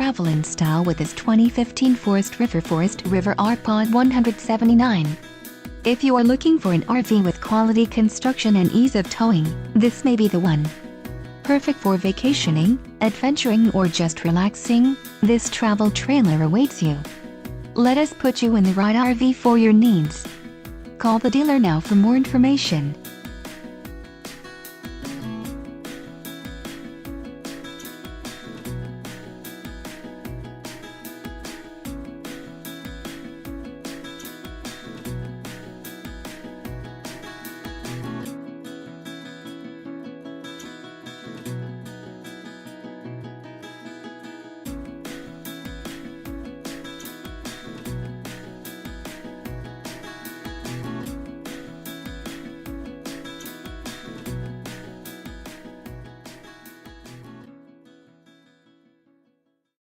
travel in style with this 2015 Forest River R-Pod 179. If you are looking for an RV with quality construction and ease of towing, this may be the one. Perfect for vacationing, adventuring, or just relaxing, this travel trailer awaits you. Let us put you in the right RV for your needs. Call the dealer now for more information.